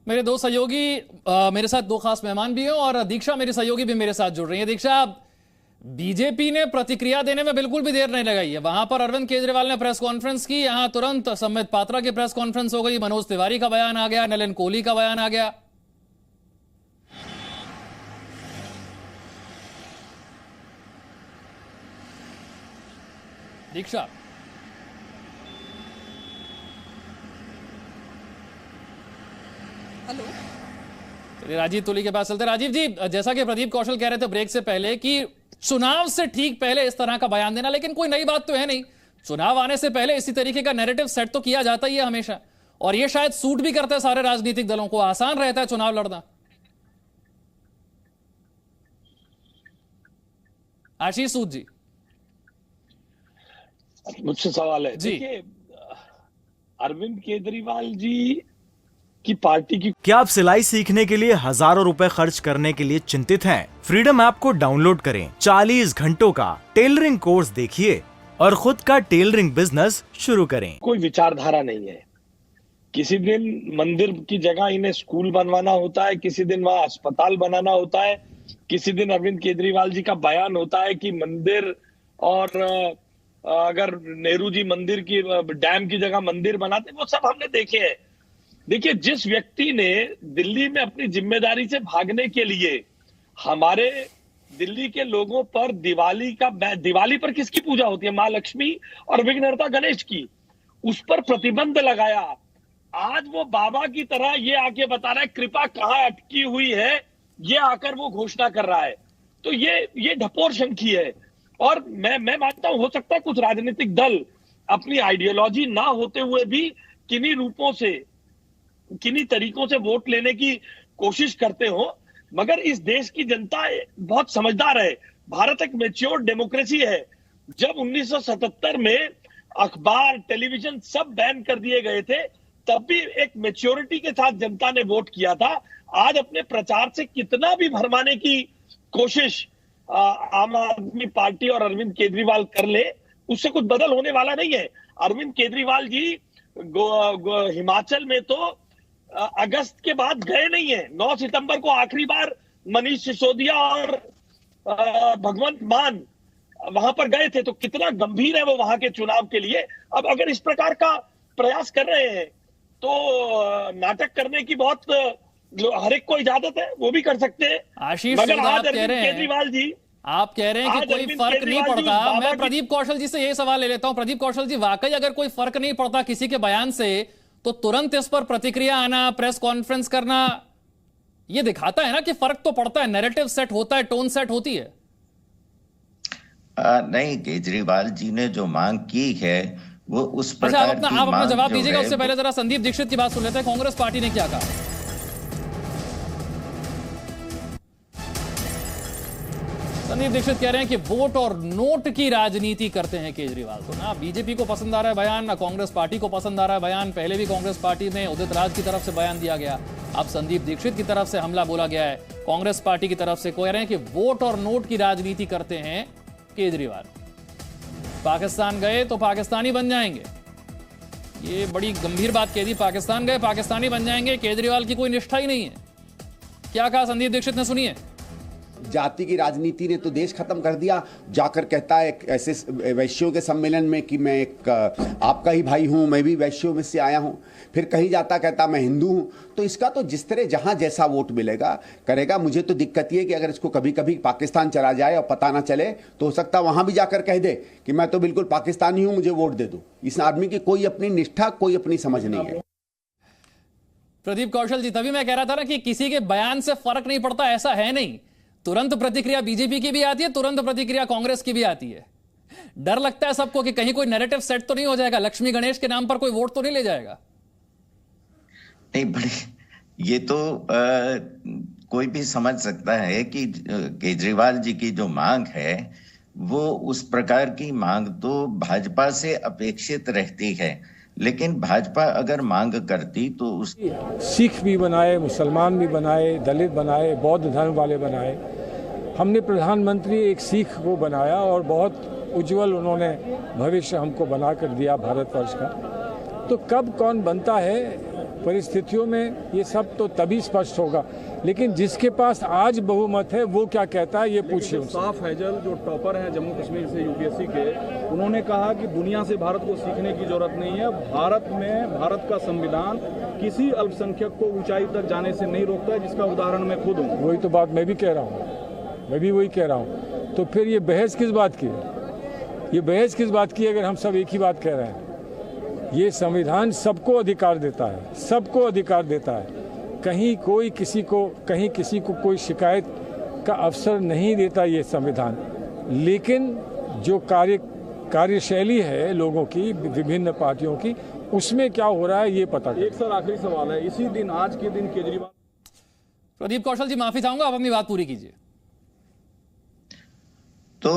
मेरे दो सहयोगी मेरे साथ दो खास मेहमान भी हैं और दीक्षा मेरी सहयोगी भी मेरे साथ जुड़ रही है। दीक्षा, बीजेपी ने प्रतिक्रिया देने में बिल्कुल भी देर नहीं लगाई है। वहां पर अरविंद केजरीवाल ने प्रेस कॉन्फ्रेंस की, यहां तुरंत संबित पात्रा की प्रेस कॉन्फ्रेंस हो गई, मनोज तिवारी का बयान आ गया, नलिन कोहली का बयान आ गया। दीक्षा, हेलो, चलिए राजीव तुली के पास चलते। राजीव जी, जैसा कि प्रदीप कौशल कह रहे थे ब्रेक से पहले कि चुनाव से ठीक पहले इस तरह का बयान देना, लेकिन कोई नई बात तो है नहीं। चुनाव आने से पहले इसी तरीके का नैरेटिव सेट तो किया जाता ही है हमेशा, और ये शायद सूट भी करता है सारे राजनीतिक दलों को, आसान रहता है चुनाव लड़ना। आशीष सूद जी, मुझसे सवाल है। देखिए, अरविंद केजरीवाल जी की पार्टी की क्या आप सिलाई सीखने के लिए हजारों रुपए खर्च करने के लिए चिंतित हैं? फ्रीडम ऐप को डाउनलोड करें, 40 घंटों का टेलरिंग कोर्स देखिए और खुद का टेलरिंग बिजनेस शुरू करें। कोई विचारधारा नहीं है। किसी दिन मंदिर की जगह इन्हें स्कूल बनवाना होता है, किसी दिन वहां अस्पताल बनाना होता है, किसी दिन अरविंद केजरीवाल जी का बयान होता है कि मंदिर और अगर नेहरू जी मंदिर की डैम की जगह मंदिर बनाते, वो सब हमने देखे हैं। देखिए, जिस व्यक्ति ने दिल्ली में अपनी जिम्मेदारी से भागने के लिए हमारे दिल्ली के लोगों पर दिवाली पर किसकी पूजा होती है? मां लक्ष्मी और विघ्नहर्ता गणेश की, उस पर प्रतिबंध लगाया। आज वो बाबा की तरह ये आके बता रहा है कृपा कहाँ अटकी हुई है, ये आकर वो घोषणा कर रहा है। तो ये ढपोर शंखी है। और मैं मानता हूं, हो सकता है कुछ राजनीतिक दल अपनी आइडियोलॉजी ना होते हुए भी किन्हीं रूपों से, किन्हीं तरीकों से वोट लेने की कोशिश करते हो, मगर इस देश की जनता बहुत समझदार है। भारत एक मैच्योर डेमोक्रेसी है। जब 1977 में अखबार, टेलीविजन सब बैन कर दिए गए थे, तब भी एक मैच्योरिटी के साथ जनता ने वोट किया था। आज अपने प्रचार से कितना भी भरमाने की कोशिश आम आदमी पार्टी और अरविंद केजरीवाल कर ले, उससे कुछ बदल होने वाला नहीं है। अरविंद केजरीवाल जी हिमाचल में तो अगस्त के बाद गए नहीं है। 9 सितंबर को आखिरी बार मनीष सिसोदिया और भगवंत मान वहां पर गए थे। तो कितना गंभीर है वो वहां के चुनाव के लिए। अब अगर इस प्रकार का प्रयास कर रहे हैं तो नाटक करने की बहुत हर एक को इजाजत है, वो भी कर सकते हैं। आशीष, मगर आप आज कह अरविंद रहे हैं, केजरीवाल जी, आप कह रहे हैं कि कोई फर्क नहीं पड़ता। मैं प्रदीप कौशल जी से यही सवाल ले लेता हूं। प्रदीप कौशल जी, वाकई अगर कोई फर्क नहीं पड़ता किसी के बयान से, तो तुरंत इस पर प्रतिक्रिया आना, प्रेस कॉन्फ्रेंस करना, यह दिखाता है ना कि फर्क तो पड़ता है, नैरेटिव सेट होता है, टोन सेट होती है। नहीं, केजरीवाल जी ने जो मांग की है वो उस प्रकार आप अपना जवाब दीजिएगा, उससे पहले जरा संदीप दीक्षित की बात सुन लेते हैं। कांग्रेस पार्टी ने क्या कहा? संदीप दीक्षित कह रहे हैं कि वोट और नोट की राजनीति करते हैं केजरीवाल। तो ना बीजेपी को पसंद आ रहा है बयान, ना कांग्रेस पार्टी को पसंद आ रहा है बयान। पहले भी कांग्रेस पार्टी में उदित राज की तरफ से बयान दिया गया, अब संदीप दीक्षित की तरफ से हमला बोला गया है। कांग्रेस पार्टी की तरफ से कह रहे हैं कि वोट और नोट की राजनीति करते हैं केजरीवाल। पाकिस्तान गए तो पाकिस्तानी बन जाएंगे, ये बड़ी गंभीर बात कह दी। पाकिस्तान गए पाकिस्तानी बन जाएंगे, केजरीवाल की कोई निष्ठा ही नहीं है। क्या कहा संदीप दीक्षित ने, सुनिए। जाति की राजनीति ने तो देश खत्म कर दिया। जाकर कहता है ऐसे वैश्यों के सम्मेलन में कि मैं एक आपका ही भाई हूं, मैं भी वैश्यों में से आया हूं। फिर कहीं जाता कहता मैं हिंदू हूं। तो इसका तो जिस तरह जहां जैसा वोट मिलेगा करेगा। मुझे तो दिक्कत ये है कि अगर इसको कभी कभी पाकिस्तान चला जाए और पता ना चले तो हो सकता है वहां भी जाकर कह दे कि मैं तो बिल्कुल पाकिस्तानी हूं, मुझे वोट दे दो। इस आदमी की कोई अपनी निष्ठा, कोई अपनी समझ नहीं है। प्रदीप कौशल जी, तभी मैं कह रहा था ना कि किसी के बयान से फर्क नहीं पड़ता, ऐसा है नहीं। तुरंत प्रतिक्रिया बीजेपी की भी आती है, तुरंत प्रतिक्रिया कांग्रेस की भी आती है। डर लगता है सबको कि कहीं कोई नैरेटिव सेट तो नहीं हो जाएगा, लक्ष्मी गणेश के नाम पर कोई वोट तो नहीं ले जाएगा। नहीं, बड़े ये तो कोई भी समझ सकता है कि केजरीवाल जी की जो मांग है वो उस प्रकार की मांग तो भाजपा से अपेक्षित रहती है। लेकिन भाजपा अगर मांग करती तो उस सिख भी बनाए, मुसलमान भी बनाए, दलित बनाए, बौद्ध धर्म वाले बनाए। हमने प्रधानमंत्री एक सिख को बनाया और बहुत उज्जवल उन्होंने भविष्य हमको बना कर दिया भारतवर्ष का। तो कब कौन बनता है परिस्थितियों में ये सब तो तभी स्पष्ट होगा, लेकिन जिसके पास आज बहुमत है वो क्या कहता है ये पूछिए उनसे। साफ हैजल जो टॉपर हैं जम्मू कश्मीर से यूपीएससी के, उन्होंने कहा कि दुनिया से भारत को सीखने की जरूरत नहीं है। भारत का संविधान किसी अल्पसंख्यक को ऊंचाई तक जाने से नहीं रोकता है, जिसका उदाहरण मैं खुद हूँ। वही तो बात मैं भी कह रहा हूँ, मैं भी वही कह रहा हूँ। तो फिर ये बहस किस बात की है? ये बहस किस बात की है अगर हम सब एक ही बात कह रहे हैं? ये संविधान सबको अधिकार देता है, सबको अधिकार देता है। कहीं किसी को कोई शिकायत का अवसर नहीं देता ये संविधान। लेकिन जो कार्यशैली है लोगों की, विभिन्न पार्टियों की, उसमें क्या हो रहा है ये पता एक सर आखिरी सवाल है, इसी दिन आज के दिन केजरीवाल। प्रदीप कौशल जी माफी चाहूंगा, आप अपनी बात पूरी कीजिए। तो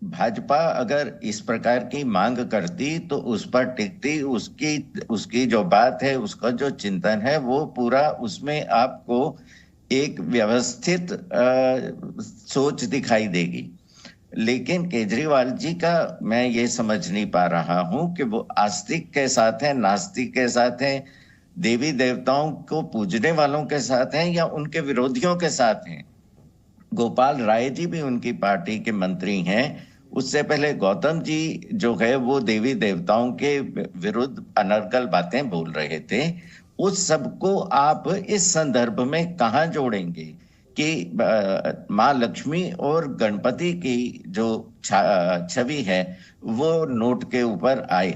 भाजपा अगर इस प्रकार की मांग करती तो उस पर टिकती, उसकी जो बात है, उसका जो चिंतन है, वो पूरा उसमें आपको एक व्यवस्थित सोच दिखाई देगी। लेकिन केजरीवाल जी का मैं ये समझ नहीं पा रहा हूं कि वो आस्तिक के साथ हैं, नास्तिक के साथ हैं, देवी देवताओं को पूजने वालों के साथ हैं या उनके विरोधियों के साथ हैं। गोपाल राय जी भी उनकी पार्टी के मंत्री हैं। उससे पहले गौतम जी जो है वो देवी देवताओं के विरुद्ध अनर्गल बातें बोल रहे थे। उस सबको आप इस संदर्भ में कहां जोड़ेंगे कि माँ लक्ष्मी और गणपति की जो छवि है वो नोट के ऊपर आए?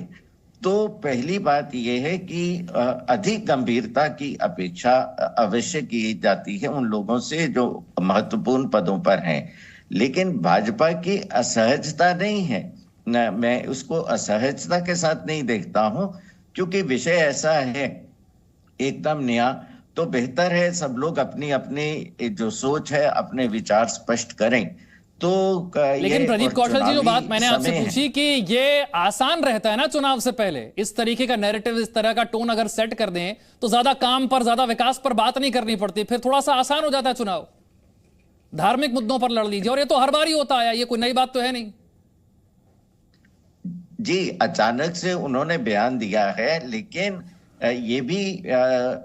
तो पहली बात यह है कि अधिक गंभीरता की अपेक्षा अवश्य की जाती है उन लोगों से जो महत्वपूर्ण पदों पर हैं, लेकिन भाजपा की असहजता नहीं है। मैं उसको असहजता के साथ नहीं देखता हूं, क्योंकि विषय ऐसा है एकदम नया। तो बेहतर है सब लोग अपनी अपनी जो सोच है, अपने विचार स्पष्ट करें। तो लेकिन प्रदीप कौशल जी, जो बात मैंने आपसे पूछी कि ये आसान रहता है ना चुनाव से पहले इस तरीके का नैरेटिव, इस तरह का टोन अगर सेट कर दें तो ज्यादा काम पर, ज्यादा विकास पर बात नहीं करनी पड़ती, फिर थोड़ा सा आसान हो जाता है चुनाव। धार्मिक मुद्दों पर लड़ लीजिए, और ये तो हर बार ही होता है, ये कोई नई बात तो है नहीं। जी, अचानक से उन्होंने बयान दिया है, लेकिन ये भी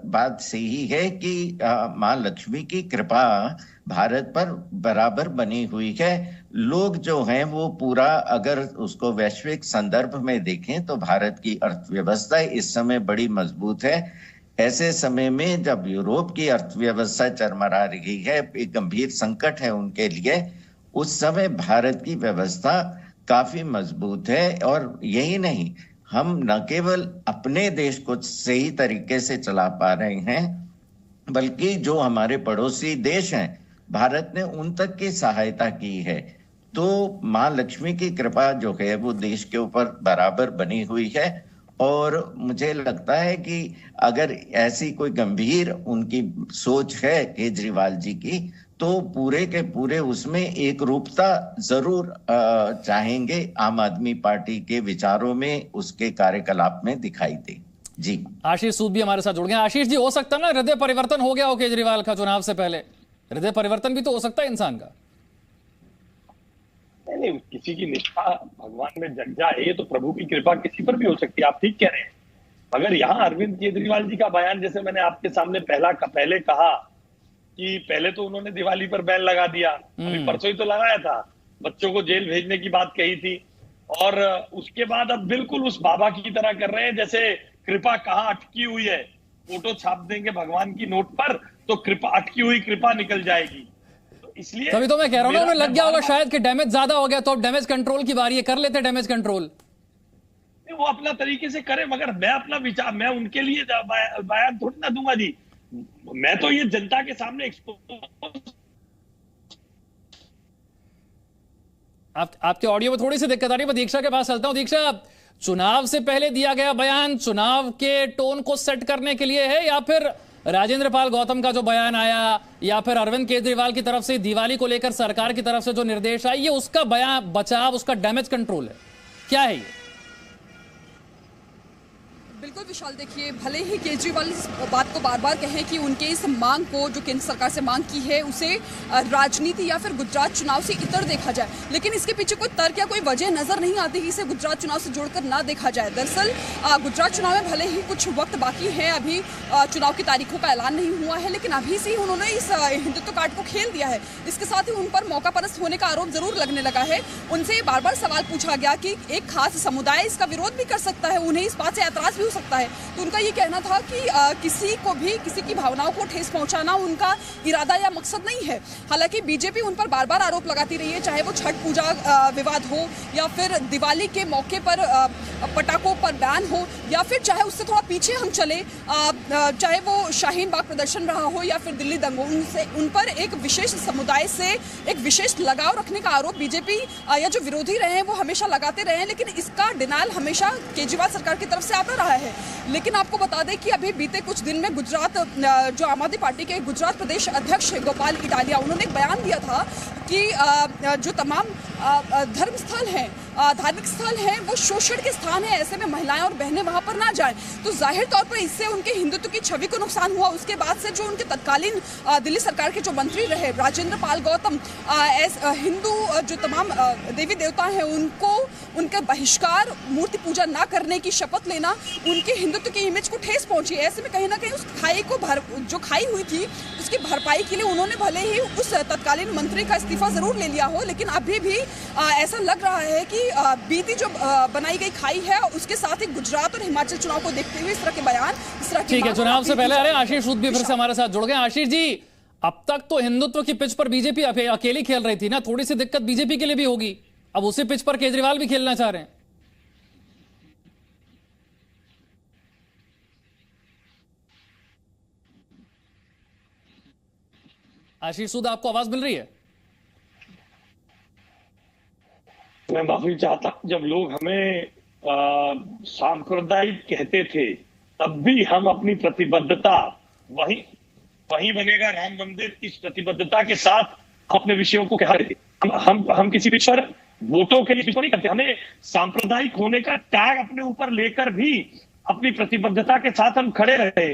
बात सही है कि माँ लक्ष्मी की कृपा भारत पर बराबर बनी हुई है। लोग जो हैं वो पूरा अगर उसको वैश्विक संदर्भ में देखें तो भारत की अर्थव्यवस्था इस समय बड़ी मजबूत है। ऐसे समय में जब यूरोप की अर्थव्यवस्था चरमरा रही है, एक गंभीर संकट है उनके लिए, उस समय भारत की व्यवस्था काफी मजबूत है। और यही नहीं, हम न केवल अपने देश को सही तरीके से चला पा रहे हैं, बल्कि जो हमारे पड़ोसी देश हैं भारत ने उन तक की सहायता की है। तो माँ लक्ष्मी की कृपा जो है वो देश के ऊपर बराबर बनी हुई है। और मुझे लगता है कि अगर ऐसी कोई गंभीर उनकी सोच है केजरीवाल जी की, तो पूरे के पूरे उसमें एक रूपता जरूर चाहेंगे आम आदमी पार्टी के विचारों में, उसके कार्यकलाप में दिखाई दे। जी, आशीष सूद भी हमारे साथ जुड़ गए। आशीष जी, हो सकता है ना हृदय परिवर्तन हो गया हो केजरीवाल का चुनाव से पहले? हृदय परिवर्तन भी तो हो सकता है इंसान का। नहीं, किसी की निष्ठा भगवान में जग जाए तो प्रभु की कृपा किसी पर भी हो सकती है, आप ठीक कह रहे हैं। मगर यहाँ अरविंद केजरीवाल जी का बयान, जैसे मैंने आपके सामने पहले कहा कि पहले तो उन्होंने दिवाली पर बैन लगा दिया, अभी परसों ही तो लगाया था, बच्चों को जेल भेजने की बात कही थी, और उसके बाद अब बिल्कुल उस बाबा की तरह कर रहे हैं जैसे कृपा कहाँ अटकी हुई है, फोटो छाप देंगे भगवान की नोट पर तो कृपा, अटकी हुई कृपा निकल जाएगी। तो इसलिए तभी तो मैं कह रहा हूं ना, उन्हें लग गया होगा शायद कि डैमेज ज्यादा हो गया, तो अब डैमेज कंट्रोल की बारी है, कर लेते डैमेज कंट्रोल। वो अपना तरीके से करे, मगर मैं अपना विचार, मैं उनके लिए बयान थोड़ी ना दूंगा जी। मैं तो ये जनता के सामने आपके ऑडियो में थोड़ी सी दिक्कत आ रही है। मैं दीक्षा के पास चलता हूं। दीक्षा, चुनाव से पहले दिया गया बयान चुनाव के टोन को सेट करने के लिए है, या फिर राजेंद्र पाल गौतम का जो बयान आया, या फिर अरविंद केजरीवाल की तरफ से दिवाली को लेकर सरकार की तरफ से जो निर्देश आए, ये उसका बयान बचाव, उसका डैमेज कंट्रोल है? क्या है ये? बिल्कुल विशाल, देखिए भले ही केजरीवाल इस बात को बार बार कहें कि उनके इस मांग को जो केंद्र सरकार से मांग की है उसे राजनीति या फिर गुजरात चुनाव से इतर देखा जाए, लेकिन इसके पीछे कोई तर्क या कोई वजह नजर नहीं आती कि इसे गुजरात चुनाव से जोड़कर ना देखा जाए। दरअसल गुजरात चुनाव में भले ही कुछ वक्त बाकी है, अभी चुनाव की तारीखों का ऐलान नहीं हुआ है, लेकिन अभी से ही उन्होंने इस हिंदुत्व कार्ड को खेल दिया है। इसके साथ ही उन पर मौका परस्त होने का आरोप जरूर लगने लगा है। उनसे बार बार सवाल पूछा गया कि एक खास समुदाय इसका विरोध भी कर सकता है, उन्हें इस बात से ऐतराज भी हो सकता है। तो उनका ये कहना था कि किसी को भी किसी की भावनाओं को ठेस पहुंचाना उनका इरादा या मकसद नहीं है। हालांकि बीजेपी उन पर बार बार आरोप लगाती रही है, चाहे वो छठ पूजा विवाद हो या फिर दिवाली के मौके पर पटाखों पर बैन हो, या फिर चाहे उससे थोड़ा पीछे हम चले, चाहे वो शाहीन बाग प्रदर्शन रहा हो या फिर दिल्ली दंगों, उन पर एक विशेष समुदाय से एक विशेष लगाव रखने का आरोप बीजेपी या जो विरोधी रहे हैं वो हमेशा लगाते रहे हैं, लेकिन इसका डिनायल हमेशा केजरीवाल सरकार की तरफ से आता रहा है। लेकिन आपको बता दें कि अभी बीते कुछ दिन में गुजरात जो आम आदमी पार्टी के गुजरात प्रदेश अध्यक्ष गोपाल इटालिया, उन्होंने एक बयान दिया था कि जो तमाम धर्म स्थल हैं, धार्मिक स्थल हैं, वो शोषण के स्थान है, ऐसे में महिलाएं और बहनें वहां पर ना जाएं। तो जाहिर तौर पर इससे उनके हिंदुत्व की छवि को नुकसान हुआ। उसके बाद से जो उनके तत्कालीन दिल्ली सरकार के जो मंत्री रहे राजेंद्र पाल गौतम, हिंदू जो तमाम देवी देवता हैं उनको उनके बहिष्कार, मूर्ति पूजा ना करने की शपथ लेना, उनके हिंदुत्व की इमेज को ठेस पहुंची। ऐसे में कहीं ना कहीं उस खाई को जो खाई हुई थी उसकी भरपाई के लिए उन्होंने भले ही उस तत्कालीन मंत्री का इस्तीफा जरूर ले लिया हो, लेकिन अभी भी ऐसा लग रहा है कि बीती जो बनाई गई खाई है उसके साथ ही गुजरात और हिमाचल चुनाव को देखते हुए इस तरह के बयान, इस तरह की ठीक है, चुनाव से पहले आशीष सूद भी फिर से हमारे साथ जुड़ गए। आशीष जी, अब तक तो हिंदुत्व की पिच पर बीजेपी अकेली खेल रही थी ना, थोड़ी सी दिक्कत बीजेपी के लिए भी होगी, अब उसी पिच पर केजरीवाल भी खेलना चाह रहे हैं। आशीष सूद, आपको आवाज मिल रही है? मैं माफी चाहता हूं, जब लोग हमें सांप्रदायिक कहते थे तब भी हम अपनी प्रतिबद्धता वही बनेगा राम मंदिर, इस प्रतिबद्धता के साथ अपने विषयों को कह रहे थे। हम किसी भी पर वोटों के लिए नहीं करते, हमें सांप्रदायिक होने का टैग अपने ऊपर लेकर भी अपनी प्रतिबद्धता के साथ हम खड़े रहे।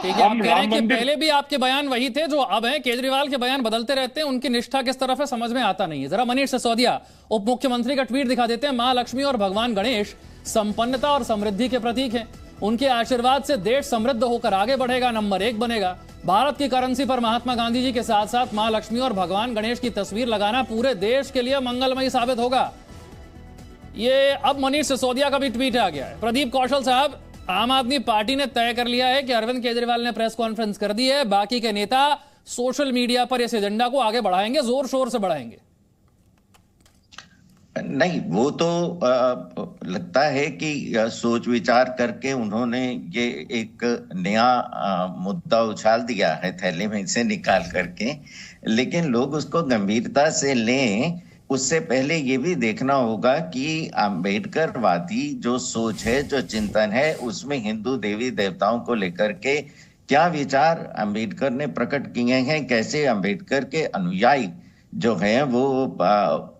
ठीक है, आप कह रहे हैं कि पहले भी आपके बयान वही थे जो अब हैं, केजरीवाल के बयान बदलते रहते हैं, उनकी निष्ठा किस तरफ है समझ में आता नहीं है। जरा मनीष सिसोदिया उप मुख्यमंत्री का ट्वीट दिखा देते हैं। मां लक्ष्मी और भगवान गणेश संपन्नता और समृद्धि के प्रतीक हैं, उनके आशीर्वाद से देश समृद्ध होकर आगे बढ़ेगा, नंबर 1 बनेगा। भारत की करेंसी पर महात्मा गांधी जी के साथ साथ मां लक्ष्मी और भगवान गणेश की तस्वीर लगाना पूरे देश के लिए मंगलमयी साबित होगा। ये अब मनीष सिसोदिया का भी ट्वीट आ गया है। प्रदीप कौशल साहब, आम आदमी पार्टी ने तय कर लिया है कि अरविंद केजरीवाल ने प्रेस कॉन्फ्रेंस कर दी है, बाकी के नेता सोशल मीडिया पर इस एजेंडा को आगे बढ़ाएंगे, जोर शोर से बढ़ाएंगे। नहीं, वो तो लगता है कि सोच विचार करके उन्होंने ये एक नया मुद्दा उछाल दिया है थैले में से निकाल करके, लेकिन लोग उसको गंभीरता से लें उससे पहले ये भी देखना होगा कि अम्बेडकरवादी जो सोच है, जो चिंतन है, उसमें हिंदू देवी देवताओं को लेकर के क्या विचार अम्बेडकर ने प्रकट किए हैं, कैसे अम्बेडकर के अनुयायी जो हैं वो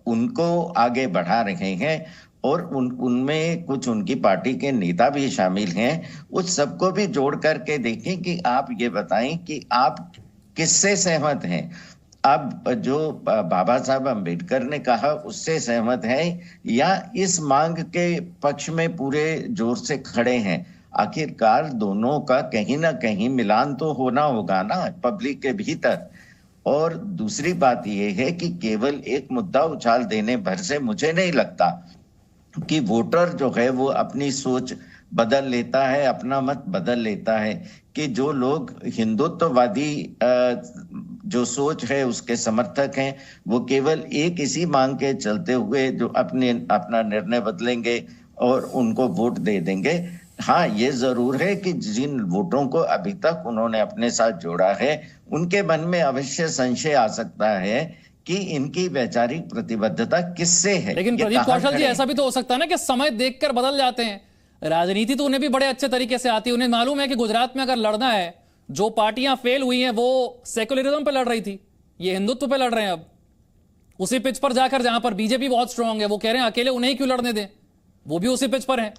उनको आगे बढ़ा रहे हैं, और उनमें कुछ उनकी पार्टी के नेता भी शामिल हैं। उस सबको भी जोड़ करके देखें कि आप ये बताएं कि आप किससे सहमत हैं। अब जो बाबा साहब अम्बेडकर ने कहा उससे सहमत है या इस मांग के पक्ष में पूरे जोर से खड़े हैं। आखिरकार दोनों का कहीं ना कहीं मिलान तो होना होगा ना पब्लिक के भीतर। और दूसरी बात यह है कि केवल एक मुद्दा उछाल देने भर से मुझे नहीं लगता कि वोटर जो है वो अपनी सोच बदल लेता है, अपना मत बदल लेता है। कि जो लोग हिंदुत्ववादी जो सोच है उसके समर्थक हैं, वो केवल एक इसी मांग के चलते हुए जो अपना निर्णय बदलेंगे और उनको वोट दे देंगे। हाँ, ये जरूर है कि जिन वोटों को अभी तक उन्होंने अपने साथ जोड़ा है उनके मन में अवश्य संशय आ सकता है कि इनकी वैचारिक प्रतिबद्धता किससे है। लेकिन प्रदीप कौशल जी, ऐसा भी तो हो सकता है ना कि समय देखकर बदल जाते हैं। राजनीति तो उन्हें भी बड़े अच्छे तरीके से आती है, उन्हें मालूम है कि गुजरात में अगर लड़ना है, जो पार्टियां फेल हुई हैं वो सेकुलरिज्म पे लड़ रही थी, ये हिंदुत्व पे लड़ रहे हैं। अब उसी पिच पर जाकर जहां पर बीजेपी बहुत स्ट्रांग है, वो कह रहे हैं अकेले उन्हें क्यों लड़ने दें, वो भी उसी पिच पर है।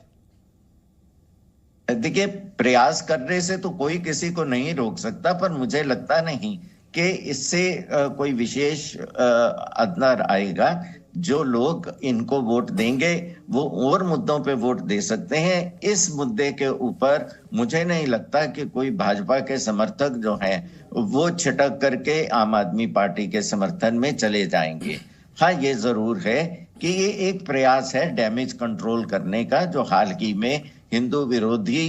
देखिए, प्रयास करने से तो कोई किसी को नहीं रोक सकता, पर मुझे लगता नहीं कि इससे कोई विशेष असर आएगा। जो लोग इनको वोट देंगे वो और मुद्दों पे वोट दे सकते हैं। इस मुद्दे के ऊपर मुझे नहीं लगता कि कोई भाजपा के समर्थक जो हैं वो छिटक करके आम आदमी पार्टी के समर्थन में चले जाएंगे। हाँ, ये जरूर है कि ये एक प्रयास है डैमेज कंट्रोल करने का, जो हाल ही में हिंदू विरोधी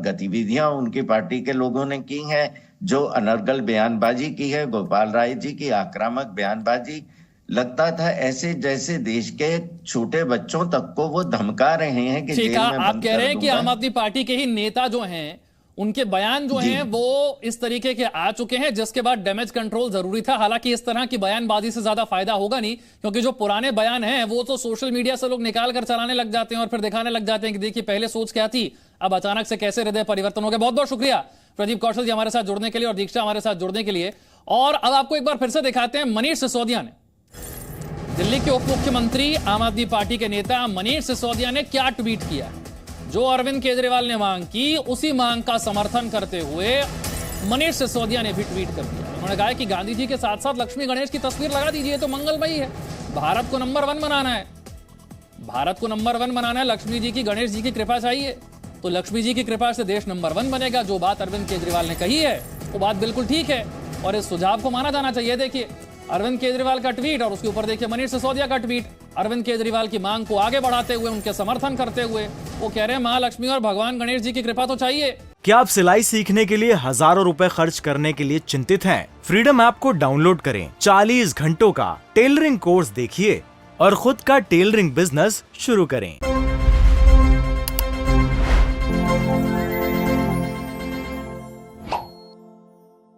गतिविधियां उनकी पार्टी के लोगों ने की हैं, जो अनर्गल बयानबाजी की है, गोपाल राय जी की आक्रामक बयानबाजी। लगता था ऐसे जैसे देश के छोटे बच्चों तक को वो धमका रहे हैं कि जेल में आप बंद कह कर रहे हैं कि दूंगा। आम आदमी पार्टी के ही नेता जो हैं उनके बयान जो हैं वो इस तरीके के आ चुके हैं जिसके बाद डैमेज कंट्रोल जरूरी था। हालांकि इस तरह की बयानबाजी से ज्यादा फायदा होगा नहीं, क्योंकि जो पुराने बयान हैं वो तो सोशल मीडिया से लोग निकाल कर चलाने लग जाते हैं और फिर दिखाने लग जाते हैं कि देखिए पहले सोच क्या थी, अब अचानक से कैसे हृदय परिवर्तन हो गया। बहुत बहुत शुक्रिया प्रदीप कौशल जी हमारे साथ जुड़ने के लिए और दीक्षा हमारे साथ जुड़ने के लिए। और अब आपको एक बार फिर से दिखाते हैं मनीष सिसोदिया ने, दिल्ली के उप मुख्यमंत्री आम आदमी पार्टी के नेता मनीष सिसोदिया ने क्या ट्वीट किया। जो अरविंद केजरीवाल ने मांग की उसी मांग का समर्थन करते हुए मनीष सिसोदिया ने भी ट्वीट कर दिया। उन्होंने कहा कि गांधी जी के साथ साथ लक्ष्मी गणेश की तस्वीर लगा दीजिए तो मंगलमयी है। भारत को नंबर 1 बनाना है, भारत को नंबर 1 बनाना है। लक्ष्मी जी की गणेश जी की कृपा चाहिए तो लक्ष्मी जी की कृपा से देश नंबर 1 बनेगा। जो बात अरविंद केजरीवाल ने कही है वो बात बिल्कुल ठीक है और इस सुझाव को माना जाना चाहिए। देखिए अरविंद केजरीवाल का ट्वीट और उसके ऊपर देखिए मनीष सिसोदिया का ट्वीट। अरविंद केजरीवाल की मांग को आगे बढ़ाते हुए, उनके समर्थन करते हुए वो कह रहे हैं महालक्ष्मी और भगवान गणेश जी की कृपा तो चाहिए। क्या आप सिलाई सीखने के लिए हजारों रुपए खर्च करने के लिए चिंतित हैं? फ्रीडम ऐप को डाउनलोड करें, 40 घंटों का टेलरिंग कोर्स देखिए और खुद का टेलरिंग बिजनेस शुरू करें।